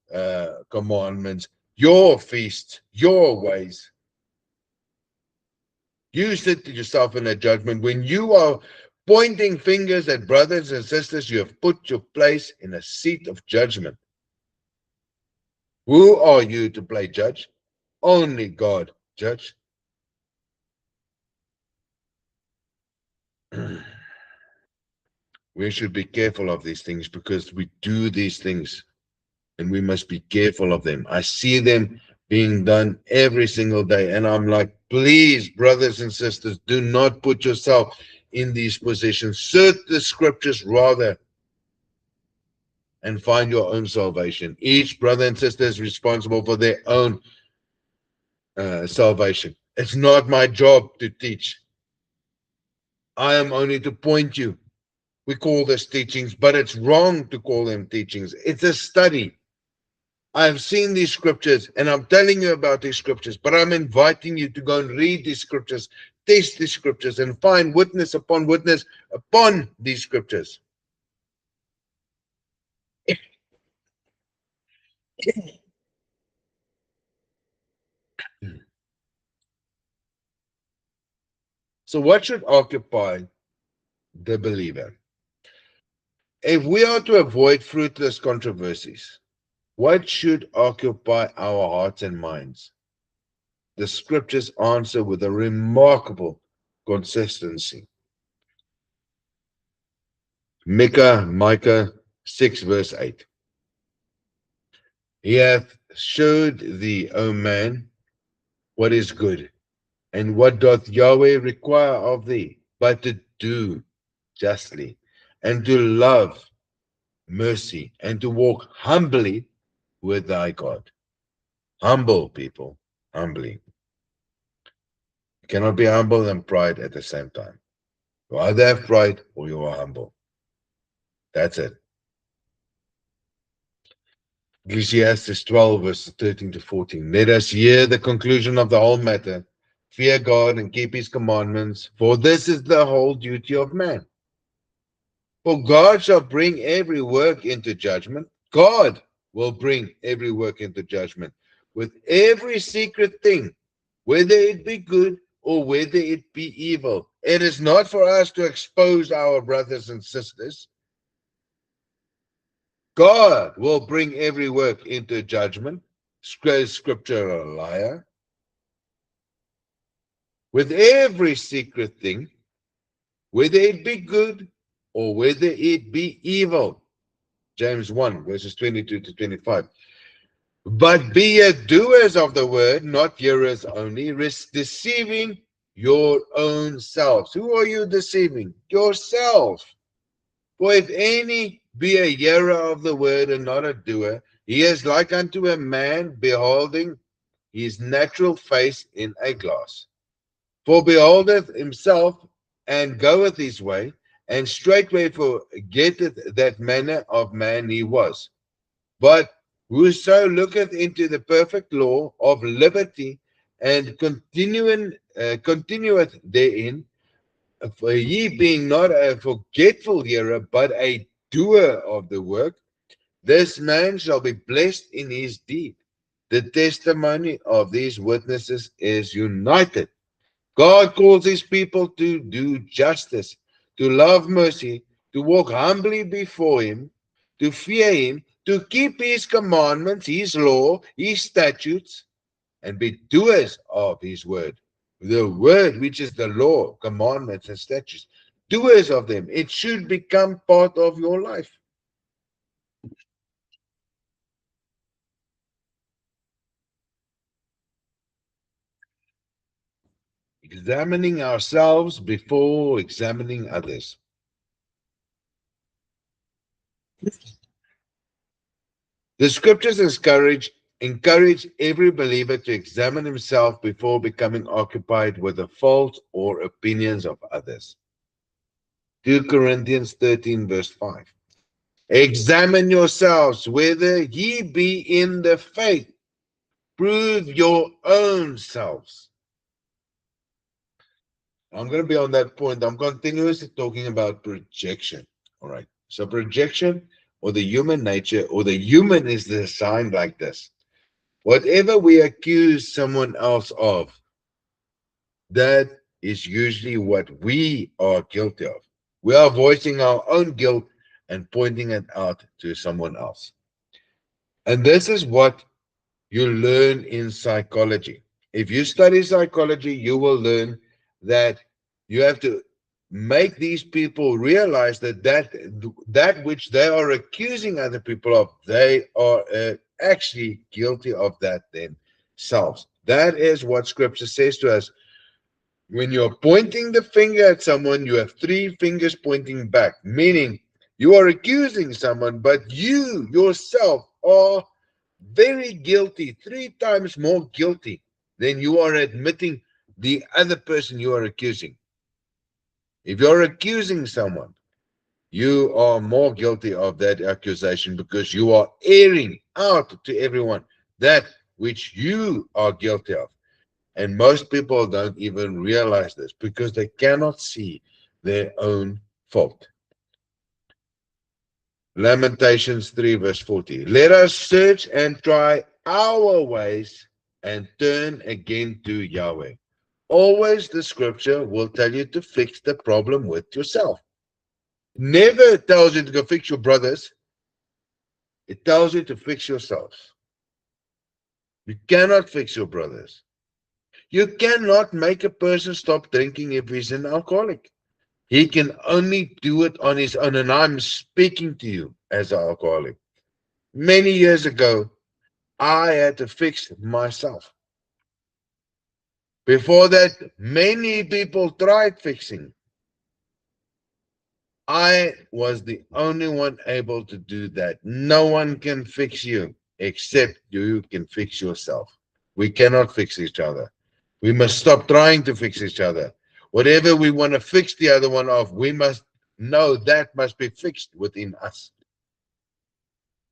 commandments, your feasts, your ways. You sit yourself in a judgment. When you are pointing fingers at brothers and sisters, you have put your place in a seat of judgment. Who are you to play judge? Only God judge. We should be careful of these things because we do these things and we must be careful of them. I see them being done every single day. And I'm like, please, brothers and sisters, do not put yourself in these positions. Search the scriptures rather and find your own salvation. Each brother and sister is responsible for their own salvation. It's not my job to teach. I am only to point you. We call this teachings, but it's wrong to call them teachings. It's a study. I've seen these scriptures and I'm telling you about these scriptures, but I'm inviting you to go and read these scriptures, test these scriptures, and find witness upon these scriptures. So, what should occupy the believer? If we are to avoid fruitless controversies, what should occupy our hearts and minds? The scriptures answer with a remarkable consistency. Micah 6, verse 8. He hath showed thee, O man, what is good, and what doth Yahweh require of thee, but to do justly, and to love mercy, and to walk humbly with thy God. Humble, people, humbly. You cannot be humble and pride at the same time. You either have pride or you are humble. That's it. Ecclesiastes 12, verse 13 to 14. Let us hear the conclusion of the whole matter. Fear God and keep his commandments, for this is the whole duty of man. For God shall bring every work into judgment. God will bring every work into judgment with every secret thing, whether it be good or whether it be evil. It is not for us to expose our brothers and sisters. God will bring every work into judgment. Scripture a liar. With every secret thing, whether it be good or whether it be evil. James 1, verses 22 to 25. But be ye doers of the word, not hearers only, deceiving your own selves. Who are you deceiving? Yourself. For if any be a hearer of the word and not a doer, he is like unto a man beholding his natural face in a glass. For beholdeth himself and goeth his way, and straightway forgetteth that manner of man he was. But whoso looketh into the perfect law of liberty and continueth therein, for ye being not a forgetful hearer, but a doer of the work, this man shall be blessed in his deed. The testimony of these witnesses is united. God calls his people to do justice, to love mercy, to walk humbly before him, to fear him, to keep his commandments, his law, his statutes, and be doers of his word. The word, which is the law, commandments, and statutes, doers of them. It should become part of your life. Examining ourselves before examining others. The scriptures encourage every believer to examine himself before becoming occupied with the faults or opinions of others. 2 Corinthians 13, verse 5. Examine yourselves whether ye be in the faith. Prove your own selves. I'm going to be on that point. I'm continuously talking about projection. All right. So projection, or the human nature, or the human is designed like this. Whatever we accuse someone else of, that is usually what we are guilty of. We are voicing our own guilt and pointing it out to someone else. And this is what you learn in psychology. If you study psychology, you will learn that you have to make these people realize that which they are accusing other people of, they are actually guilty of that themselves. That is what scripture says to us. When you're pointing the finger at someone, you have three fingers pointing back, meaning you are accusing someone, but you yourself are very guilty, three times more guilty than you are admitting the other person you are accusing. If you're accusing someone, you are more guilty of that accusation because you are airing out to everyone that which you are guilty of. And most people don't even realize this because they cannot see their own fault. Lamentations 3, verse 40. Let us search and try our ways and turn again to Yahweh. Always the scripture will tell you to fix the problem with yourself. Never tells you to go fix your brothers. It tells you to fix yourselves. You cannot fix your brothers. You cannot make a person stop drinking if he's an alcoholic. He can only do it on his own. And I'm speaking to you as an alcoholic. Many years ago, I had to fix myself. Before that, many people tried fixing. I was the only one able to do that. No one can fix you except you can fix yourself. We cannot fix each other. We must stop trying to fix each other. Whatever we want to fix the other one of, we must know that must be fixed within us.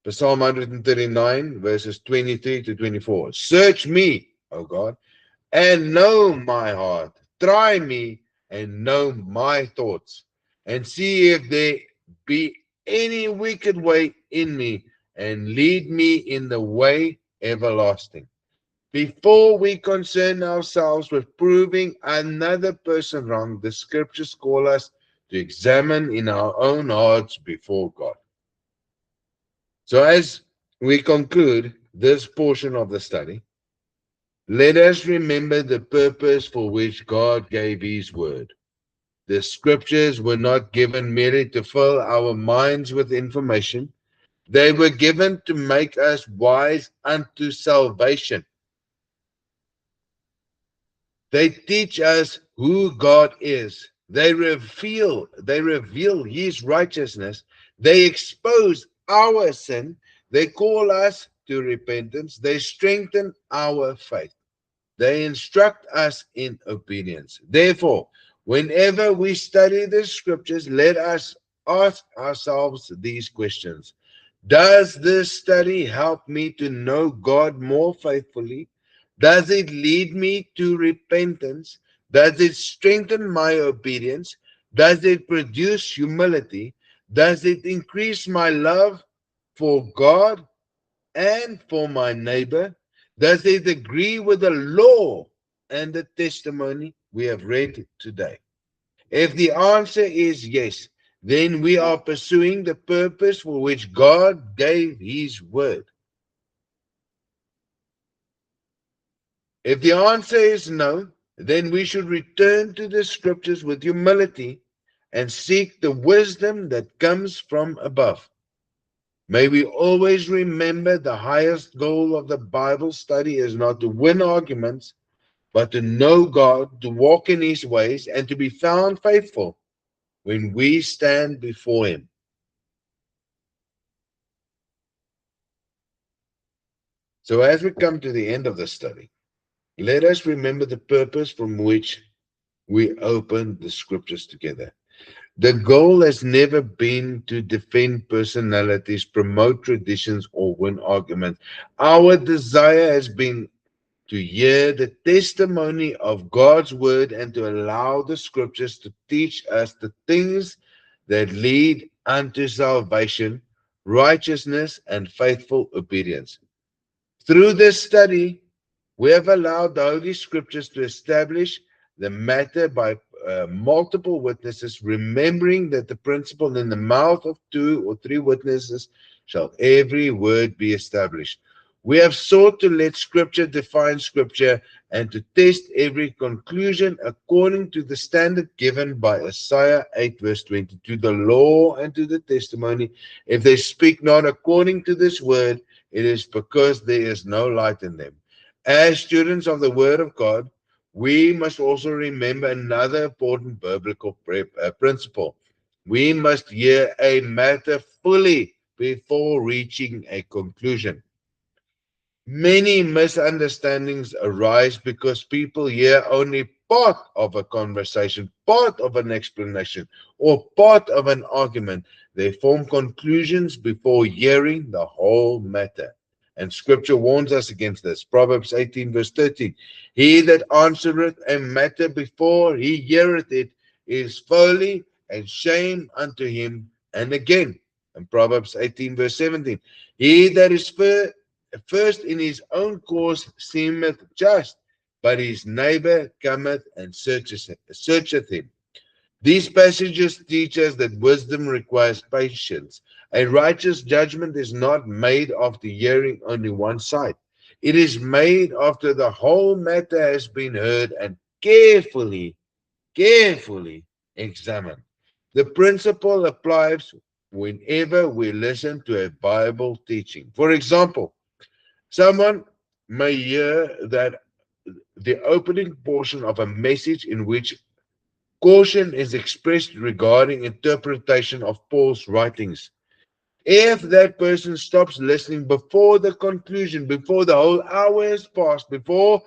Psalm 139, verses 23 to 24. Search me, O God, and know my heart. Try me and know my thoughts, and see if there be any wicked way in me, and lead me in the way everlasting. Before we concern ourselves with proving another person wrong, the scriptures call us to examine in our own hearts before God. So, as we conclude this portion of the study, let us remember the purpose for which God gave His word. The scriptures were not given merely to fill our minds with information, they were given to make us wise unto salvation. They teach us who God is. They reveal His righteousness. They expose our sin. They call us to repentance. They strengthen our faith. They instruct us in obedience. Therefore, whenever we study the scriptures, let us ask ourselves these questions. Does this study help me to know God more faithfully? Does it lead me to repentance? Does it strengthen my obedience? Does it produce humility? Does it increase my love for God and for my neighbor? Does it agree with the law and the testimony we have read today? If the answer is yes, then we are pursuing the purpose for which God gave His word. If the answer is no, then we should return to the scriptures with humility and seek the wisdom that comes from above. May we always remember the highest goal of the Bible study is not to win arguments, but to know God, to walk in His ways, and to be found faithful when we stand before Him. So, as we come to the end of the study, let us remember the purpose from which we opened the scriptures together. The goal has never been to defend personalities, promote traditions, or win arguments. Our desire has been to hear the testimony of God's word and to allow the scriptures to teach us the things that lead unto salvation, righteousness, and faithful obedience. Through this study, we have allowed the Holy Scriptures to establish the matter by multiple witnesses, remembering that the principle in the mouth of 2 or 3 witnesses shall every word be established. We have sought to let Scripture define Scripture and to test every conclusion according to the standard given by Isaiah 8, verse 22, the law and to the testimony. If they speak not according to this word, it is because there is no light in them. As students of the Word of God, we must also remember another important biblical principle. We must hear a matter fully before reaching a conclusion. Many misunderstandings arise because people hear only part of a conversation, part of an explanation, or part of an argument. They form conclusions before hearing the whole matter. And scripture warns us against this. Proverbs 18, verse 13. He that answereth a matter before he heareth it is folly and shame unto him. And again, in Proverbs 18, verse 17. He that is first in his own cause seemeth just, but his neighbor cometh and searcheth him. These passages teach us that wisdom requires patience. A righteous judgment is not made after hearing only one side. It is made after the whole matter has been heard and carefully examined. The principle applies whenever we listen to a Bible teaching. For example, someone may hear that the opening portion of a message in which caution is expressed regarding interpretation of Paul's writings. If that person stops listening before the conclusion, before the whole hour has passed, before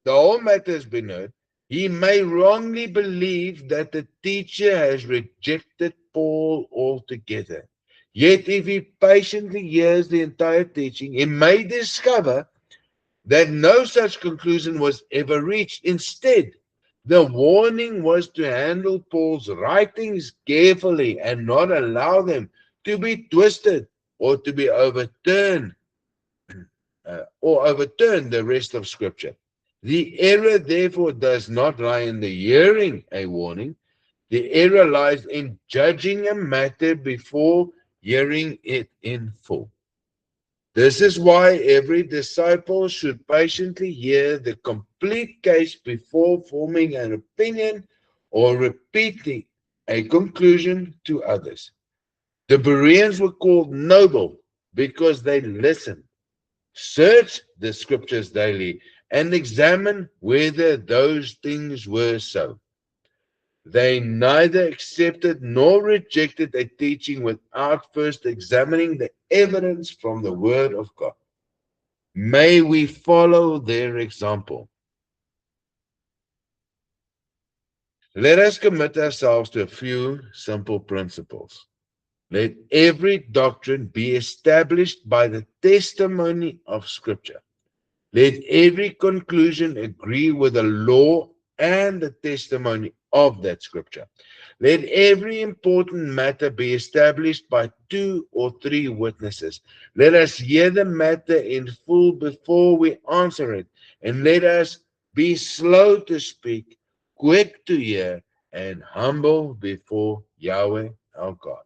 the whole matter has been heard, he may wrongly believe that the teacher has rejected Paul altogether. Yet if he patiently hears the entire teaching, he may discover that no such conclusion was ever reached. Instead, the warning was to handle Paul's writings carefully and not allow them to be twisted or to be overturned or overturn the rest of Scripture. The error, therefore, does not lie in the hearing a warning. The error lies in judging a matter before hearing it in full. This is why every disciple should patiently hear the complete case before forming an opinion or repeating a conclusion to others. The Bereans were called noble because they listened, searched the scriptures daily, and examined whether those things were so. They neither accepted nor rejected a teaching without first examining the evidence from the Word of God. May we follow their example. Let us commit ourselves to a few simple principles. Let every doctrine be established by the testimony of Scripture. Let every conclusion agree with the law and the testimony of that Scripture. Let every important matter be established by 2 or 3 witnesses. Let us hear the matter in full before we answer it, and let us be slow to speak, quick to hear, and humble before Yahweh our God.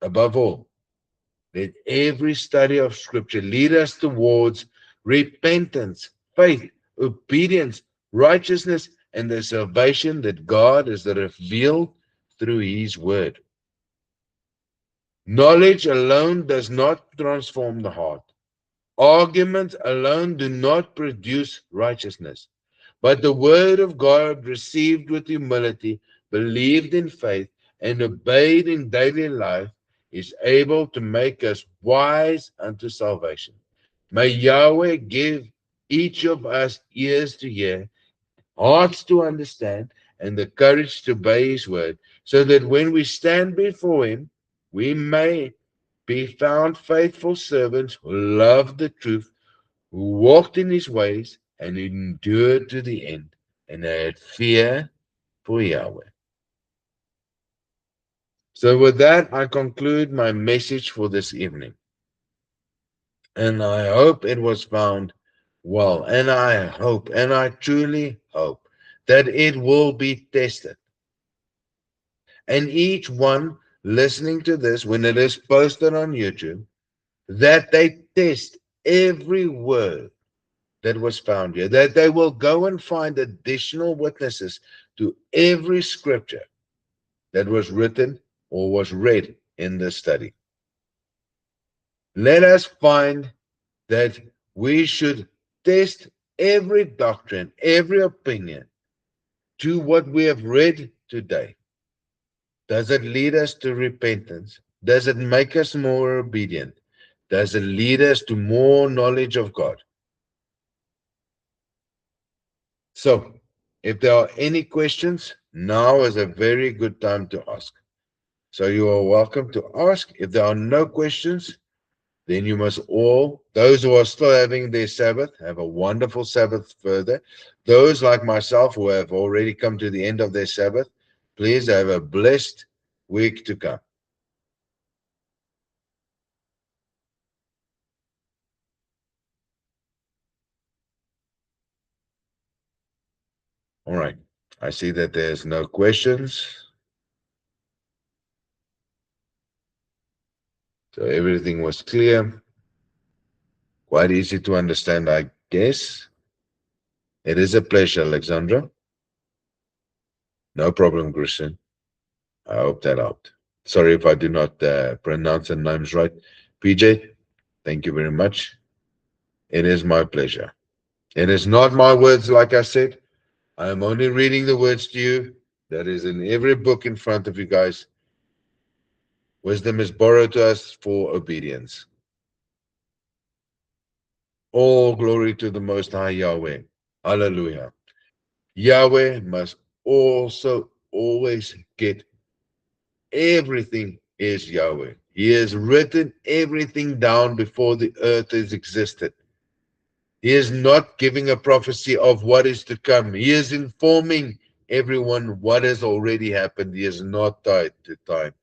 Above all, let every study of Scripture lead us towards repentance, faith, obedience, righteousness, and the salvation that God has revealed through His Word. Knowledge alone does not transform the heart. Arguments alone do not produce righteousness. But the Word of God, received with humility, believed in faith, and obeyed in daily life, is able to make us wise unto salvation. May Yahweh give each of us ears to hear, hearts to understand, and the courage to obey His word, so that when we stand before Him, we may be found faithful servants who love the truth, who walked in His ways, and endured to the end, and had fear for Yahweh. So, with that, I conclude my message for this evening. And I hope it was found well. And I hope, and I truly hope, that it will be tested. And each one listening to this, when it is posted on YouTube, that they test every word that was found here, that they will go and find additional witnesses to every scripture that was written or was read in this study. Let us find that we should test every doctrine, every opinion to what we have read today. Does it lead us to repentance? Does it make us more obedient? Does it lead us to more knowledge of God? So, if there are any questions, now is a very good time to ask. So, you are welcome to ask. If there are no questions, then you must all, those who are still having their Sabbath, have a wonderful Sabbath further. Those like myself who have already come to the end of their Sabbath, please have a blessed week to come. All right. I see that there's no questions. So everything was clear. Quite easy to understand, I guess. It is a pleasure, Alexandra. No problem, Christian. I hope that helped. Sorry if I do not pronounce the names right. PJ, thank you very much. It is my pleasure. It is not my words, like I said. I am only reading the words to you that is in every book in front of you guys. Wisdom is borrowed to us for obedience. All glory to the Most High Yahweh. Hallelujah. Yahweh must also always get everything is Yahweh. He has written everything down before the earth has existed. He is not giving a prophecy of what is to come. He is informing everyone what has already happened. He is not tied to time.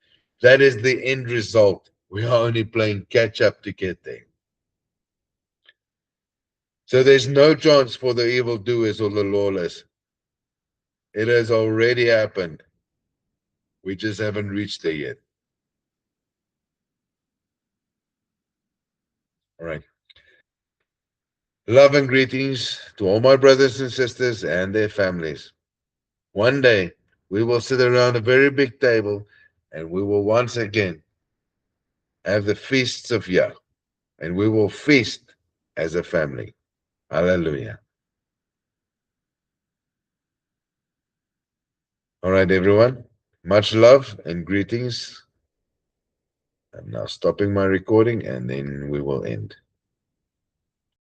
That is the end result. We are only playing catch up to get there. So there's no chance for the evildoers or the lawless. It has already happened. We just haven't reached there yet. All right. Love and greetings to all my brothers and sisters and their families. One day we will sit around a very big table and we will once again have the feasts of Yah, and we will feast as a family. Hallelujah. All right, everyone. Much love and greetings. I'm now stopping my recording and then we will end.